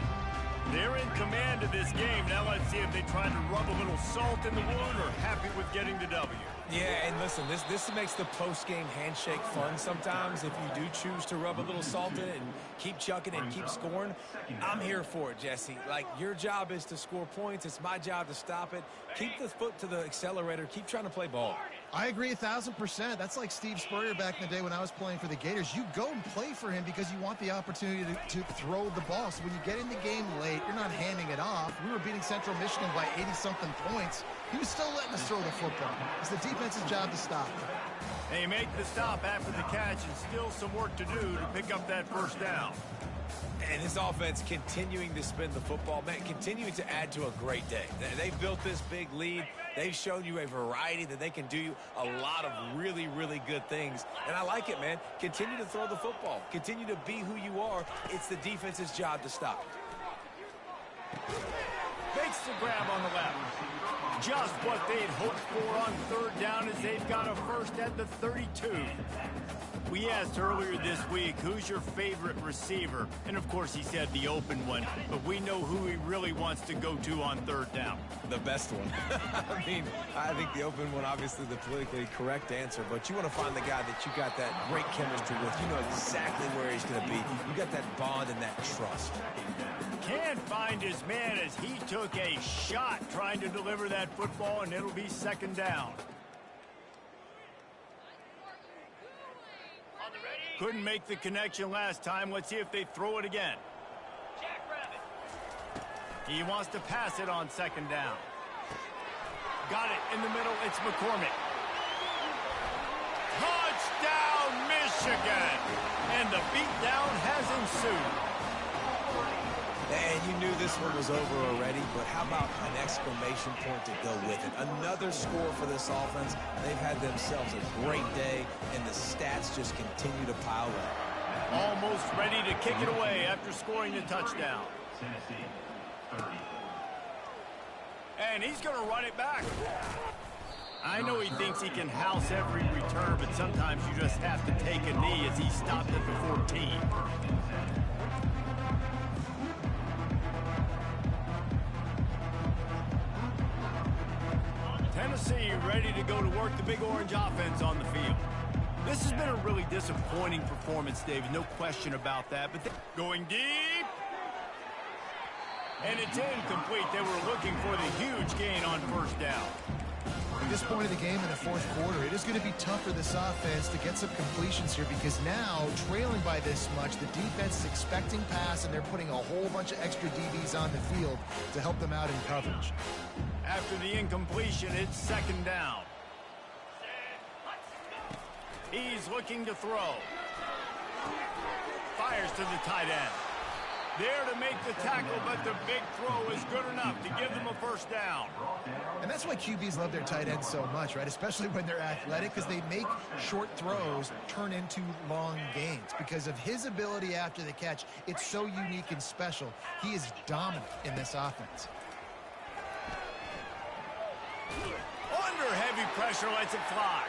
They're in command of this game. Now let's see if they try to rub a little salt in the wound or happy with getting the W. Yeah, and listen, this makes the post-game handshake fun sometimes if you do choose to rub a little salt in it and keep chucking and keep scoring. I'm here for it, Jesse. Like, your job is to score points. It's my job to stop it. Keep the foot to the accelerator. Keep trying to play ball. I agree 1,000%. That's like Steve Spurrier back in the day when I was playing for the Gators. You go and play for him because you want the opportunity to throw the ball. So when you get in the game late, you're not handing it off. We were beating Central Michigan by 80-something points. He was still letting us throw the football. It's the defense's job to stop him. They make the stop after the catch and still some work to do to pick up that first down. And this offense continuing to spin the football, man, continuing to add to a great day. They've built this big lead. They've shown you a variety that they can do a lot of really, really good things. And I like it, man. Continue to throw the football. Continue to be who you are. It's the defense's job to stop. Makes the grab on the left. Just what they'd hoped for on third down as they've got a first at the 32. We asked earlier this week, who's your favorite receiver? And, of course, he said the open one. But we know who he really wants to go to on third down. The best one. I mean, I think the open one, obviously the politically correct answer. But you want to find the guy that you got that great chemistry with. You know exactly where he's going to be. You got that bond and that trust. Can't find his man as he took a shot trying to deliver that football, and it'll be second down. Couldn't make the connection last time. Let's see if they throw it again. He wants to pass it on second down. Got it in the middle. It's McCormick. Touchdown, Michigan! And the beatdown has ensued. And you knew this one was over already, but how about an exclamation point to go with it? Another score for this offense. They've had themselves a great day, and the stats just continue to pile up. Almost ready to kick it away after scoring the touchdown. Tennessee, 30. And he's going to run it back. I know he thinks he can house every return, but sometimes you just have to take a knee as he stopped at the 14. Tennessee ready to go to work the Big Orange offense on the field. This has been a really disappointing performance, David. No question about that. But going deep. And it's incomplete. They were looking for the huge gain on first down. At this point of the game in the fourth quarter, it is going to be tough for this offense to get some completions here because now, trailing by this much, the defense is expecting pass, and they're putting a whole bunch of extra DBs on the field to help them out in coverage. After the incompletion, it's second down. He's looking to throw. Fires to the tight end. There to make the tackle, but the big throw is good enough to give them a first down. And that's why QBs love their tight ends so much, right? Especially when they're athletic, because they make short throws turn into long gains. Because of his ability after the catch, it's so unique and special. He is dominant in this offense. Under heavy pressure, lets it fly.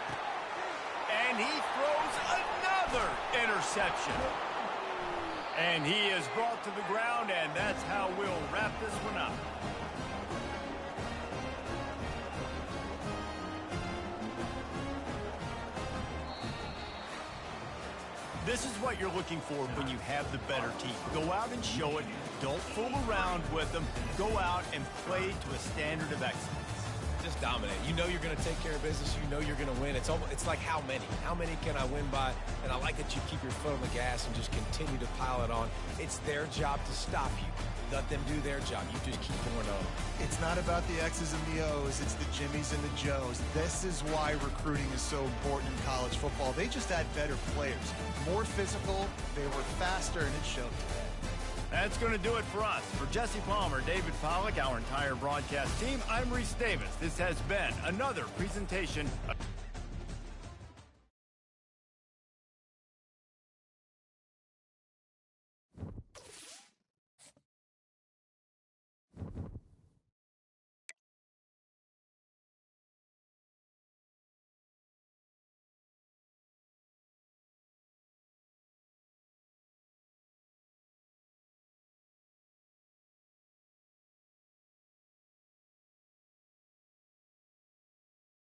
And he throws another interception. And he is brought to the ground, and that's how we'll wrap this one up. This is what you're looking for when you have the better team. Go out and show it. Don't fool around with them. Go out and play to a standard of excellence. Just dominate. You know you're going to take care of business. You know you're going to win. It's like how many? How many can I win by? And I like that you keep your foot on the gas and just continue to pile it on. It's their job to stop you. Let them do their job. You just keep going on. It's not about the X's and the O's. It's the Jimmies and the Joes. This is why recruiting is so important in college football. They just had better players. More physical. They were faster, and it showed today. That's going to do it for us. For Jesse Palmer, David Pollack, our entire broadcast team, I'm Reese Davis. This has been another presentation of